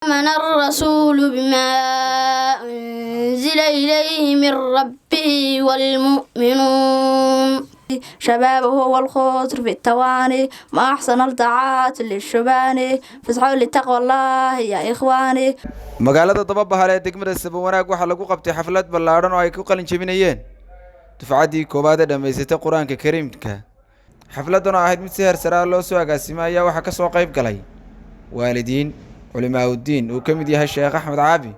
آمن الرسول بما أنزل إليه من ربه والمؤمنون شبابه والخطر في التواني ما أحسن الطاعات للشبان فاسعوا لتقوى الله يا إخواني. magaalada Dababahale ee degmada Sabawanaag waxaa lagu qabtay xaflad ballaaran oo ay ku qalin jebinayeen dufcadii koowaad ee dhameysatay Quraanka Kariimka. xafladan oo ahayd mid si heer sare ah loo soo agaasimay ayaa waxaa ka soo qayb galay waalidiin, culimaadudiin uu ka mid yahay Sheekh Axmed Caabi,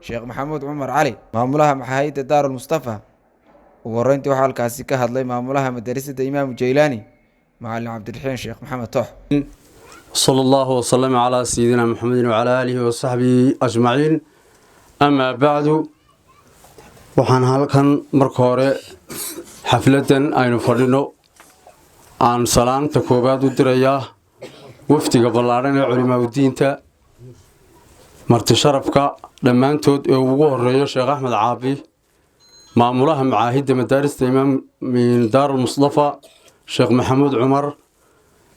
Sheekh Maxamuud Cumar Cali, maamulaha maxaayadda Daarul Mustafa. ugu horeyntii waxaa halkaasi ka hadlay maamulaha madarasada Imaam Jaylaani, Macallin Cabdiraxiin Sheekh Maxamed Toox. صلى الله وسلم على سيدنا محمد وعلى آله وصحبه أجمعين. أما بعد وحن هلكن مركورة حفلة أين فرنو عن سلام تكوبات الدرية وفتي قبل عرنا علماء الدين تا مرتشرفك لما أنتود وجوه الرئيس شيخ أحمد عابي معمولها معاهد مدارس الإمام من دار المصطفى شيخ محمود عمر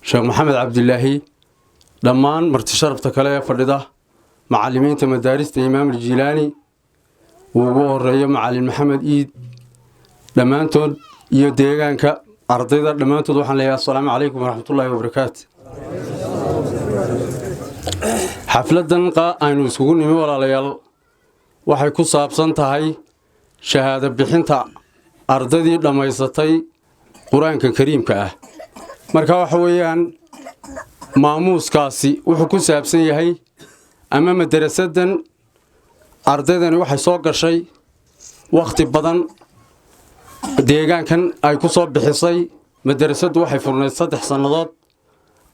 شيخ محمد عبد الله dhammaan marti sharafta kale ee fadhida macallimiinta madaarista Imaam Jilani ugu horeeyo macallin Maxamed Iid dhammaantood iyo deegaanka ardayda dhammaantood waxaan leeyahay assalaamu calaykum waraxmatullaahi wabarakaatuh. xafladan aynu isugu nimi walaalayaal waxay ku saabsan tahay shahaado bixinta ardaydii dhammaysatay Quraanka Kariimka ah. marka waxa weeyaan maamuuskaasi wuxuu ku saabsan yahay ama madarasadan ardaydani waxay soo gashay waqti badan deegaankan ay ku soo bixisay madarasadu waxay furnayd 3 sanadood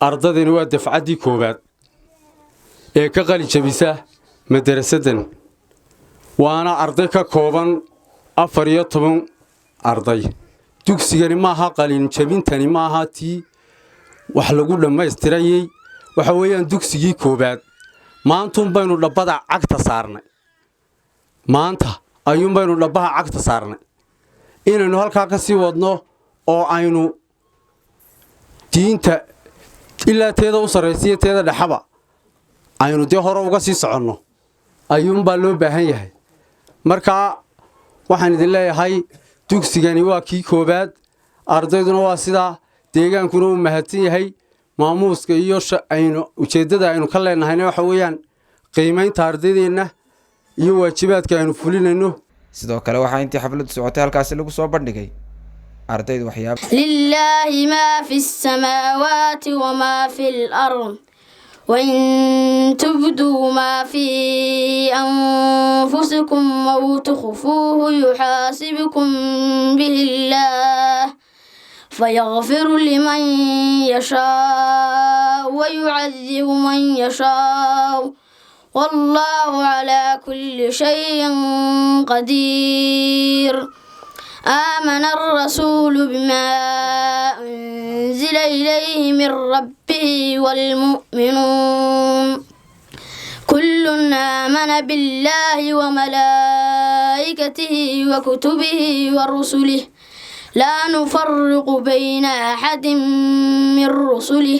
ardaydani waa dafcadii koobaad ee ka qalin jabisa madarasadan waana arday ka kooban 14 arday dugsigani maaha qalin jabintani maaha tii wax lagu dhameystirayay waxa weeyaan dugsigii koobaad maanta baynu dhabada cagta saarnay maanta ayuun baynu dhabaha cagta saarnay inaynu halka ka sii wadno oo aynu diinta ilaa teeda u sareysiyo teeda dhaxaba aynu de hore uga sii soconno ayuun baa loo baahan yahay. marka waxaan idin leeyahay dugsigani waa kii koobaad ardayduna waa sidaa deegaankuna uu mahadsan yahay maamuuska iyo aynu ujeedada aynu ka leenahay waxa weeyaan qiimeynta ardaydeena iyo waajibaadka aynu fulinayno. sidoo kale waxaa intii xafladu socotay halkaas lagu soo bandhigay ardayda waxyaabo lillahi ma fi samawati wa ma fil ard wa in tubdu ma fi anfusikum aw tukhfuhu yuhasibukum bihi Allah فيغفر لمن يشاء ويعذب من يشاء والله على كل شيء قدير. آمن الرسول بما أنزل إليه من ربه والمؤمنون كل آمن بالله وملائكته وكتبه ورسله لا نفرق بين أحد من رسله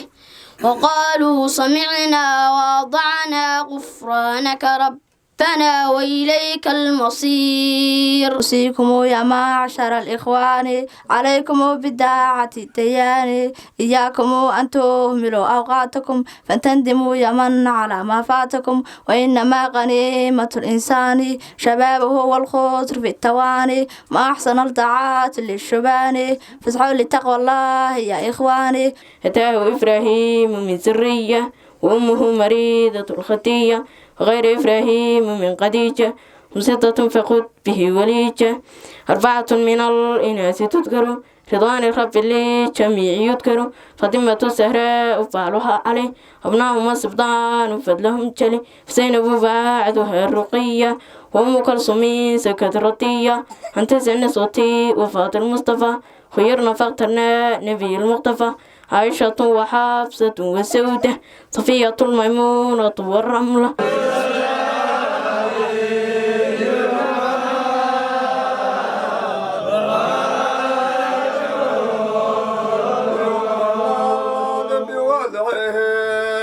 وقالوا سمعنا وأطعنا غفرانك ربنا وإليك المصير. أوصيكم يا معشر الإخوان عليكم بالداعة الديان إياكم أن تهملوا أوقاتكم فتندموا يمن على ما فاتكم وإنما غنيمة الإنسان شبابه والخطر في التواني ما أحسن الطاعات للشبان فاسعوا لتقوى الله يا إخواني. أتاه إبراهيم من ذرية وأمه مريضة الخطية غير إبراهيم من قديجة مسدة فخذ به وليجة 4 من الإناث تذكر رضوان الرب للجميع يذكر فاطمة الزهراء فعلها عليه أبناهما سبطان فضلهم جلي فزينب بعدها الرقية وأم كلثوم سكت رطية أنت زين صوتي وفاة المصطفى خيرنا فاخترنا نبي المقتفى عائشة وحفصة وسودة صفية الميمونة والرملة. بوضعه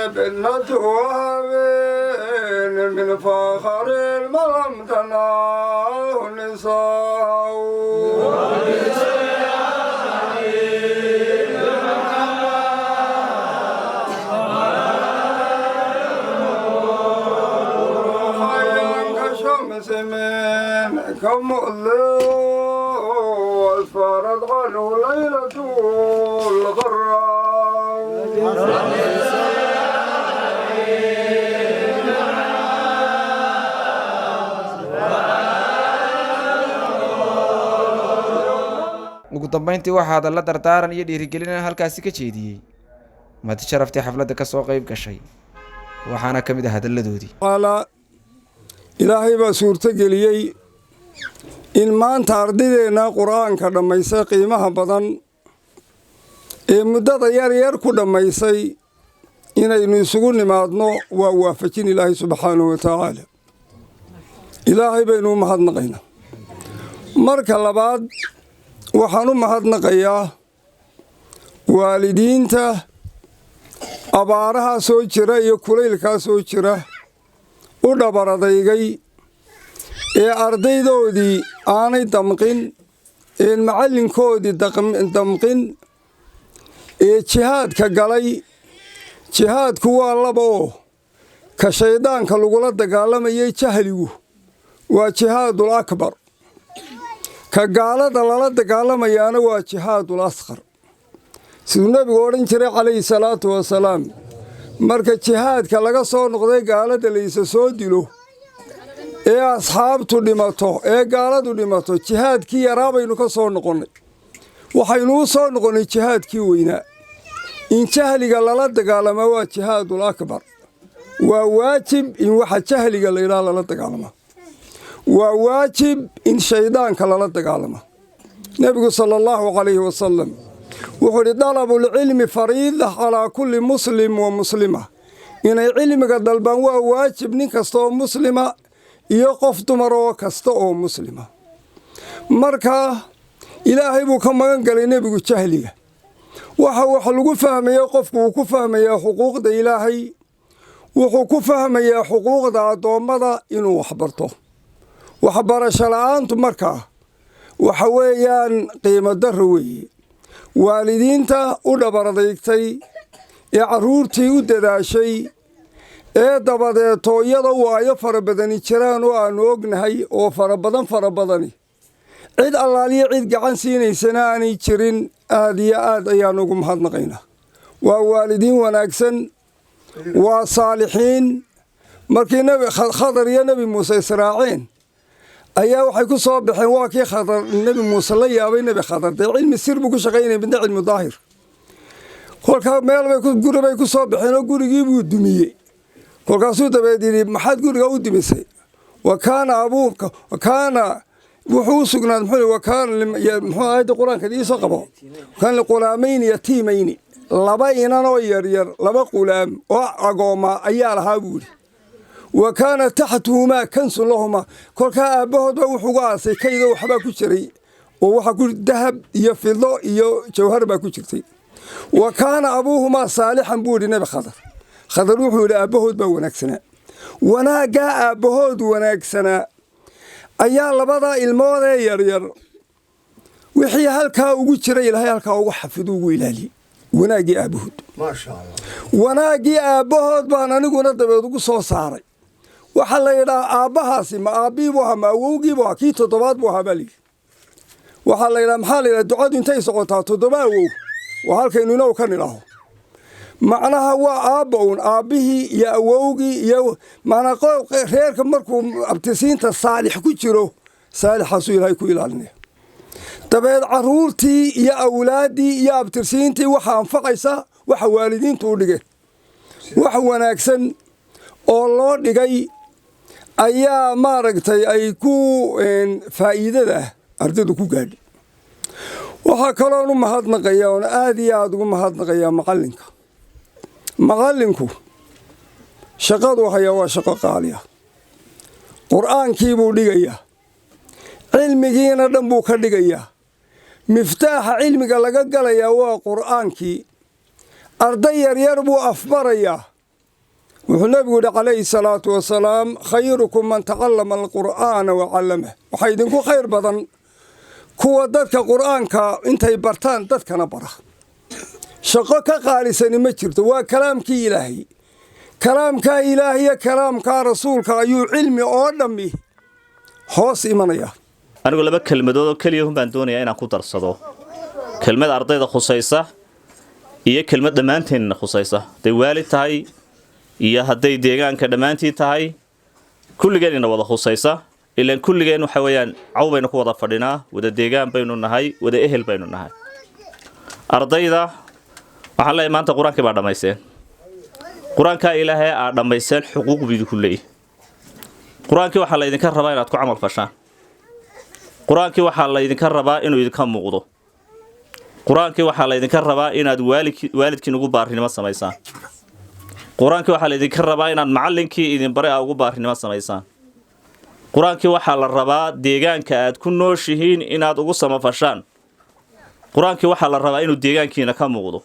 بالنطوة من فخر الملم تناه النساء من كمؤلو واسفرت عنه ليلة الغراء ugu dambeyntii waxaa hadalla dardaaran iyo dhiirigelin halkaasi ka jeediyey mati sharaftii xafladda ka soo qayb gashay waxaana ka mid ah hadalladoodii ilaahay baa suurto geliyey in maanta ardaydeena qur-aanka dhammaysay qiimaha badan ee muddada yar ku dhammaysay inaynu isugu nimaadno waa waafajin ilaahay subxaanahu wa tacaala ilaahay baynu u mahadnaqaynaa marka labaad waxaan u mahadnaqayaa waalidiinta abaaraha soo jira iyo kulaylkaa soo jira u dhabaradaygay ee ardaydoodii aanay damqin ee macallinkoodii damqin ee jihaadka galay jihaadku waa laba oo ka shayddaanka lagula dagaalamayay jahligu waa jihaadul akbar ka gaalada lala dagaalamayaana waa jihaadul asqar siduu nebigu odhan jiray calayhi salaatu wasalaam marka jihaadka laga soo noqday gaalada laysa soo dilo ee asxaabtu dhimato ee gaaladu dhimato jihaadkii yaraa baynu ka soo noqonnay waxaynu u soo noqonnay jihaadkii weynaa in jahliga lala dagaalamaa waa jihaadul akbar waa waajib in waxa jahliga laydhaha lala dagaalamaa waa waajib in shayddaanka lala dagaalamaa nebigu sala allahu calayhi wasalam wuxuu idhi dalabulcilmi fariida calaa kulli muslim wa muslima inay cilmiga dalbaan waa waajib nin kasta oo muslima iyo qof dumar oo kasta oo muslima marka ilaahay buu ka magan galay nebigu jahliga waxa wax lagu fahmaya qofku wuu ku fahmayaa xuquuqda ilaahay wuxuu ku fahmayaa xuquuqda addoommada inuu waxbarto waxbarasho la'aantu markaa waxa weeyaan qiimo darro weeye waalidiinta u dhabaradaygtay ee carruurtii u dadaashay ee dabadeeto iyada waayo fara badani jiraan oo aannu ognahay oo fara badani cid allaaliyo cid gacan siinaysana aanay jirin aad iyo aad ayaan ugu mahadnaqaynaa waa waalidiin wanaagsan waa saalixiin markii nebi khadar iyo nebi muuse israaceen ayaa waxay ku soo baxeen waa kii khadar nebi muuse la yaabay nebi khadar dee cilmi sir buu ku shaqaynaya midna cilmi daahir kolkaa guri bay ku soo baxeen oo gurigii buu dumiyey kolkaasuu dabeed yidhi maxaad guriga u dumisay wa kaana abuuka wa kaana wuxuu u sugnaad muxuu aayadda qur-aanka iisoo qabo kaana liqulaamayni yatiimayni laba inanoo yaryar laba qulaam oo agooma ayaa lahaa buu yidhi wa kaana taxtuhumaa kansun lahumaa kolkaa aabbahood baa wuxuu uga aasay kaydoo waxbaa ku jiray oo waxaa ku dahab iyo fido iyo jawhar baa ku jirtay wa kaana abuuhumaa saalixan buu yidhi nebi khadar khadar wuxuu yidhi aabbahood baa wanaagsanaa wanaaggaa aabbahood wanaagsanaa ayaa labadaa ilmoodee yaryar wixii halkaa ugu jira ilaahay halkaa ugu xafido ugu ilaaliyey wanaaggii aabbahood wanaaggii aabbahood baan aniguna dabeed ugu soo saaray waxaa la yidhaha aabbahaasi ma aabbihii buu ahaa ma awowgii buu ahaa kii toddobaad buu ahaa baa layidhi waxaa la yidhaha maxaa la yidhaha ducadu intay socotaa 7 awow waa halkaynu inaw ka nidhaaho macnaha waa aabba uun aabbihii iyo awowgii iyo macnaa reerka markuu abtisiinta saalix ku jiro saalixaasuu ilaahay ku ilaalinaya dabeed carruurtii iyo awlaaddii iyo abtirsiintii waxaa anfaqaysa waxa waalidiintu u dhigeen wax wanaagsan oo loo dhigay ayaa maaragtay ay ku faa'iidada ardaydu ku gaadhi waxaa kaloon u mahadnaqayaa oon aad iyo aada ugu mahadnaqayaa macallinku shaqaduu hayaa waa shaqo qaaliya qur'aankii buu dhigayaa cilmigiina dhan buu ka dhigayaa miftaaxa cilmiga laga galayaa waa qur'aankii arday yaryar buu afbarayaa وحنبي عليه الصلاة والسلام خيركم من تعلم القرآن وعلمه وحيدنكو خير بدن كوا دادك قرآنك انتي برتان دادك نبره شقك قالسني ما جرت وكلامك إلهي كلامك إلهي كلامك رسولك أيو علمي أولمي hoos imanaya anigu laba kelmadood oo kaliya baan doonayaa inaan ku darsado kelmad ardayda khusaysa iyo kelmad dhamaanteen khusaysa day waalid tahay iyo haday deegaanka dhamaantii tahay kulligeen ina wada khusaysa ilaan kulligeen waxa weeyaan cawbayna ku wada fadhinaa wada deegaan baynu nahay wada ehel baynu nahay ardayda waxaan leeyahay maanta quraanka baa dhamaysteen quraanka ilaahay aa dhamaysteen xuquuq bidii ku leeyahay quraanka waxa la idinka rabaa inaad ku amal fashaan quraanka waxa la idinka rabaa inuu idinka muuqdo quraanka waxa la idinka rabaa inaad waalidkiin ugu baarinimo sameysaan quraanka waxa la idinka rabaa inaad macallinkii idin bare ugu baarinimo sameysaan quraanka waxa la rabaa deegaanka aad ku nooshihiin inaad ugu samafashaan quraanka waxa la rabaa inuu deegaankiina ka muuqdo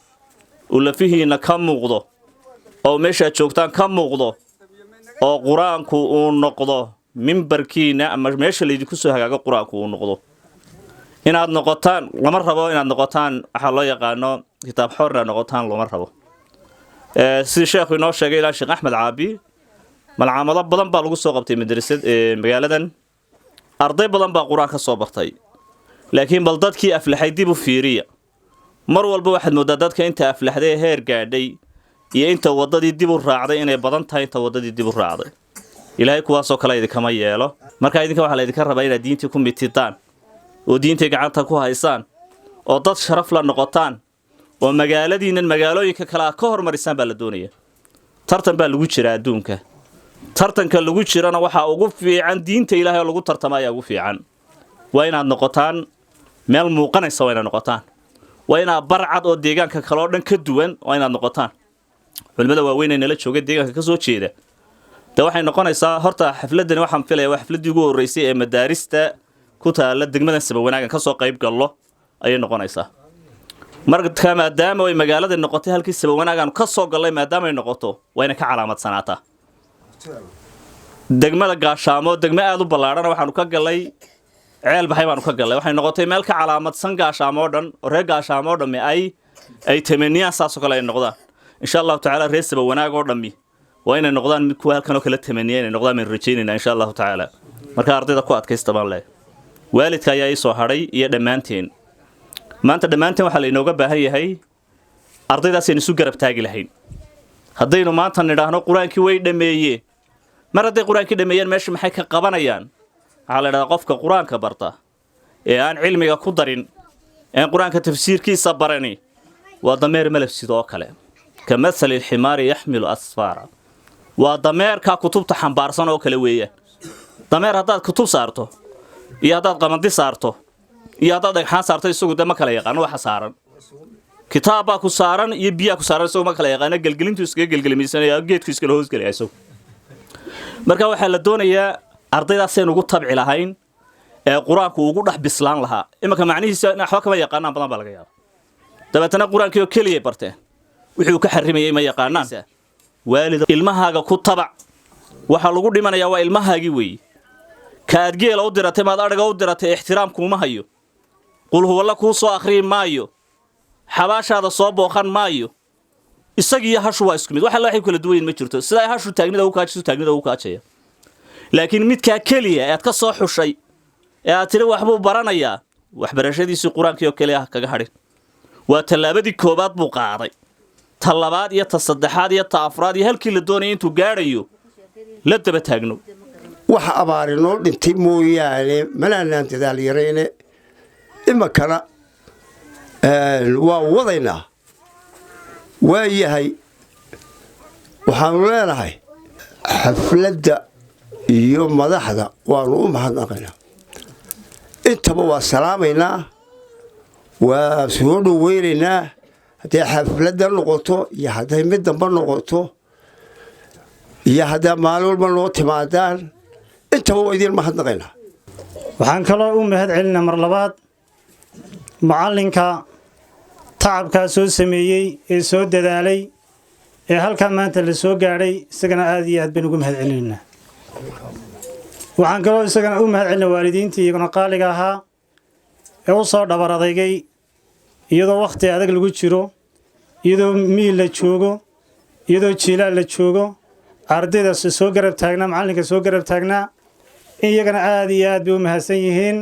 oo lafihiina ka muuqdo oo meesha joogtaan ka muuqdo oo quraanku uu noqdo mimbarkiina ama meesha la idinku soo hagaago quraanku uu noqdo inaad noqotaan lama rabo inaad noqotaan waxa loo yaqaano kitaab xorna noqotaan lama rabo si sheekhu inoo sheegay ilaa Sheekh Axmed Caabi malcaamado badan baa lagu soo qabtay madrasad magaaladan arday badan baa quraan ka soo bartay laakiin bal dadkii aflaxay dib u fiiriya mar walba waxaad moodaa dadka inta aflaxday heer gaadhay iyo inta wadadii dib u raacday inay badan tahay inta wadadii dib u raacday ilaahay kuwaas oo kale idinka yeelo marka idinka waxa la idinka rabaa inaad diinta ku mitidaan oo diinta gacanta ku haysaan oo dad sharaf la noqotaan oo magaaladiina magaalooyinka kala ka hormarisaan baa la doonaya tartan baa lagu jira adduunka tartanka lagu jirana waxa ugu fiican diinta ilaahay oo lagu tartamaya ugu fiican waa inaad noqotaan meel muuqanaysa waa inaad noqotaan waa inaad barcad oo deegaanka kale oo dhan ka duwan waa inaad noqotaan culimada waaweyn ee nala jooga deegaanka ka soo jeeda waxay noqonaysaa horta xafladani waxaan filayaa waa xafladii ugu horeysay ee madaarista ku taala degmada Saba Wanaagan ka soo qayb gallo ayay noqonaysaa marka maadaama ay magaalada noqotay halkii Saba Wanaagan ka soo galay maadaama ay noqoto wayna ka calaamadsanaataa degmada Gaashaamo degmo aad u ballaaran waxaanu ka galay ceel baxay baanu ka galay waxay noqotay meel ka calaamadsan Gaashaamo dhan oo reer Gaashaamo dhan ay tamaniyaan saas oo kale ay noqdaan insha Allah ta'ala reer Saba Wanaag oo dhammi وين النقدان مكوا كانوا كلا تمنيين النقدان من رجينا إن شاء الله تعالى مركا أرضي قوات كيس طبعا له والد كيا يسوع هري يدمانتين ما أنت دمانتين وحلي نوجا بهاي أرضي ده سينسو جرب تاجي لهين هدينو ما أنت نراه قرآن كوي دمية مرة ده قرآن كدمية ماشي محيك قبنايان على رقف كقرآن كبرته يعني علمي كقدرين يعني قرآن كتفسير كي صبرني وضمير ملف سيدو كلام كمثل الحمار يحمل أسفارا وضمير ككتب تحمبارسان أو كلوية ضمير هذا كتب صارته يا هذا قمدي صارته يا هذا دحان صارته يسوق ده ما كلا يقان وحصارا كتابه كسارا يبيع كسارا يسوق ما كلا يقان جلجلين تسكي جلجل ميسان يا جيت كيس كلهوز كلا يسوق مركا وحلا الدنيا أرضي داسين وجود تبع لهين قرآن وجود رح بسلان لها إما كمعنيه نحوك ما يقان بدنا بالغياب تبعتنا قرآن كيو كليه برته وحيو كحرمي ما يقانان والد ilmahaaga ku tabac waxa lagu dhimanayaa waa ilmahaagi weey kaad geel u diratay maad ariga u diratay ixtiraam kuma hayo qul huwa la ku soo akhriin maayo xabaashaada soo booqan maayo isagii hashu waa isku mid waxa la xig kala duwan ma jirto sida hashu taagnida uu kaajaya laakiin midka kaliya aad ka soo xushay ee aad tiri waxbuu baranayaa waxbarashadiisa quraanka iyo kaliya kaga hadhin waa talaabadii koobaad buu qaaday talabaad iyo tasaddexaad iyo taafraad iyo halkii la doonay intuu gaarayo la daba taagno waxa abaarino dhintay mooyaane malaanaan dadaal yareyne imakana waa wadaynaa waa yahay waxaanu leenahay xafladda iyo madaxda waanu u mahadnaqaynaa intaba waa salaamaynaa waa soo dhaweynaynaa haddii xafladda noqoto iyo hadday mid damba noqoto iyo haddaa maalin walba noo timaadaan intaba waa idiin mahadnaqaynaa waxaan kaloo u mahad celinaa mar labaad macallinka tacabkaa soo sameeyey ee soo dadaalay ee halkaa maanta la soo gaadhay isagana aad iyo aad baan ugu mahad celinaynaa waxaan kaloo isagana u mahad celinaa waalidiintii iyaguna qaaliga ahaa ee u soo dhabar adeygay iyadoo wakhti adag lagu jiro iyadoo miil la joogo iyadoo jiilaal la joogo ardaydaas soo garab taagnaa macallinka soo garab taagnaa iyagana aad iyo aad bay u mahadsan yihiin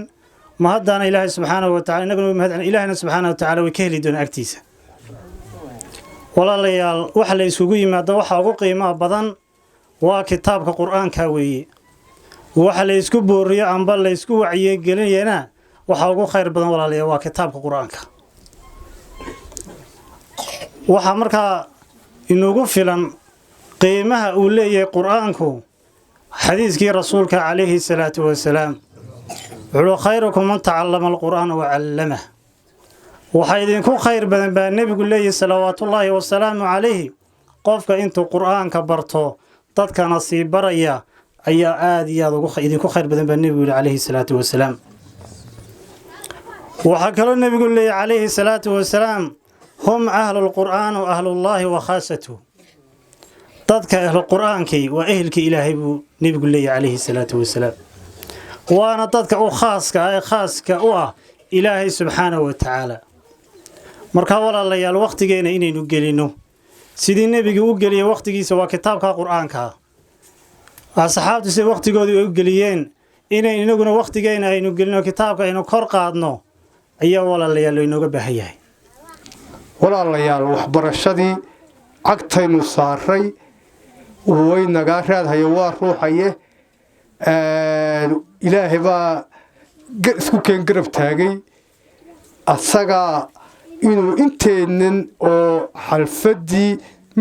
ma haddana ilaahay subxaanahu wa tacaala innaguna u mahad celin ilaahayna subxaanahu wa tacaala way ka heli doonaa agtiisa walaalayaal waxa la isugu yimaado waxa ugu qiimaha badan waa kitaabka qur-aanka weeye waxa la isku booriyo amba la isku wacyiye gelinayana waxa ugu khayr badan walaalayaal waa kitaabka qur-aanka waxa markaa inugu filan qiimaha uu leeyahay qur-aanku xadiiskii rasuulka calayhi salaatu wasalaam wuxuu khayrukum man tacallama alqur'aana wa callamah waxaa idinku khayr badan baa nebigu leeyahay salawaatullaahi wasalaamu calayhi qofka intuu qur'aanka barto dadkana sii baraya ayaa aad iyo aad idinku khayr badan baa nebigu yidhi calayhi salaatu wasalaam waxaa kaloo nebigu leeyahay calayhi salaatu wasalaam hum ahlulqur'aan wa ahlullaahi wa khaasatuh dadka ahlu qur'aankii waa ehelkii ilaahay buu nebigu leeyahay calayhi salaatu wasalaam waana dadka u khaaska u ah ilaahay subxaanahu wa tacaala markaa walaalayaal wakhtigeena inaynu gelino sidii nebigu u geliyey wakhtigiisa waa kitaabka qur'aanka asxaabtu si wakhtigoodu ay u geliyeen inay inaguna wakhtigeena aynu gelino kitaabka aynu kor qaadno ayaa walaalayaal inooga baahan yahay walaalayaal waxbarashadii cagtaynu saaray way nagaa raadhayo waa ruuxaye ilaahay baa isku keen garab taagay asagaa inuu inteennan oo xalfaddii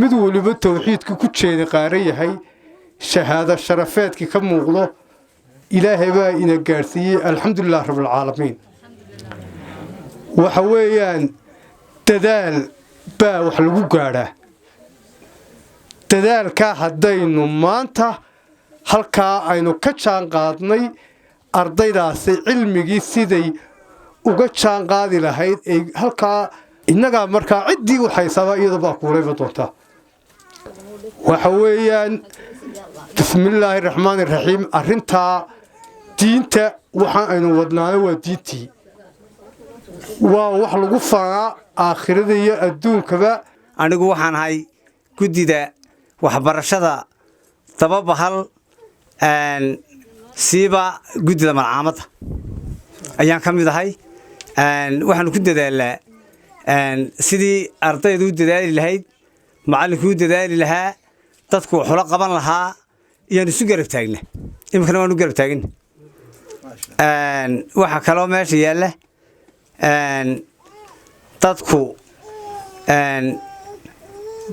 mid waliba tawxiidka ku jeeda qaaran yahay shahaado sharafeedkii ka muuqdo ilaahay baa ina gaadhsiiyey alxamdulilah rabbilcaalamiin waxa weeyaan dadaal baa wax lagu gaadhaa dadaalkaa haddaynu maanta halkaa aynu ka jaan qaadnay ardaydaasi cilmigii siday uga jaan qaadi lahayd ay halkaa innagaa markaa ciddii u haysaba iyada baa kuulayba doontaa waxa weeyaan bismillaahi raxmaani raxiim arrintaa diinta waxaan aynu wadnaano waa diintii waa wax lagu fanaa aakhirada iyo adduunkaba anigu waxaan ahay guddida waxbarashada dababahal siiba guddida malcaamadda ayaan ka mid ahay waxaanu ku dadaalaa sidii ardaydu u dadaali lahayd macallinkuu dadaali lahaa dadku waxula qaban lahaa iyaan isu garab taagna iminkana waanu garab taagina waxaa kaloo meesha yaalla dadku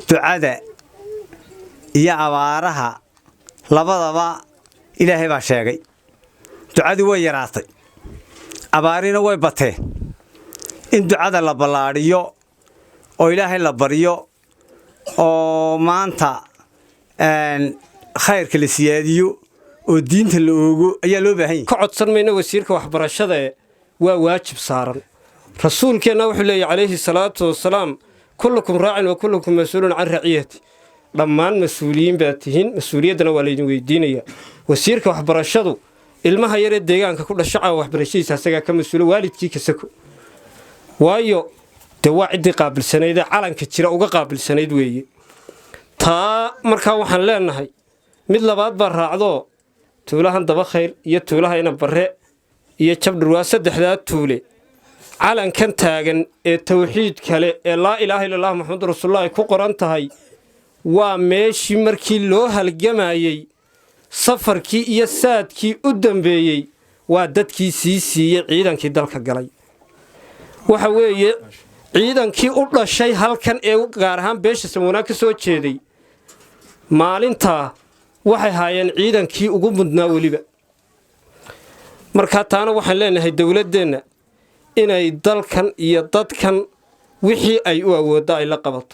ducada iyo abaaraha labadaba ilaahay baa sheegay ducadii way yaraatay abaarina way bateen in ducada la ballaadhiyo oo ilaahay la baryo oo maanta khayrka la siyaadiyo oo diinta la oogo ayaa loo baahan yahay ka codsan mayna wasiirka waxbarashada waa waajib saaran rasuulkeenna wuxuu leeyahay calayhi salaatu wasalaam kullukum raacin wa kullukum mas-uulun can raciyati dhammaan mas-uuliyiin baad tihiin mas-uuliyaddana waa laydin weydiinayaa wasiirka waxbarashadu ilmaha yaree deegaanka ku dhashaca waxbarashadiisa asagaa ka mas-uula waalidkii kasako waayo dee waa ciddii qaabilsanaydee calanka jira uga qaabilsanayd weeye taa markaa waxaan leenahay mid labaad baa raacdoo tuulahan dabakhayr iyo tuulaha ina barre iyo jabdhurwaa saddexdaa tuule calankan taagan ee tawxiid kale ee laa ilaaha illa allah maxamadu rasuulullah ay ku qoran tahay waa meeshii markii loo halgamayey safarkii iyo saadkii u dambeeyey waa dadkii sii siiyey ciidankii dalka galay waxa weeye ciidankii u dhashay halkan ee gaar ahaan beesha samoonaa ka soo jeeday maalintaa waxay haayeen ciidankii ugu mudnaa weliba markaa taana waxaan leenahay dowladdeenna inay dalkan iyo dadkan wixii ay u awoodda ay la qabato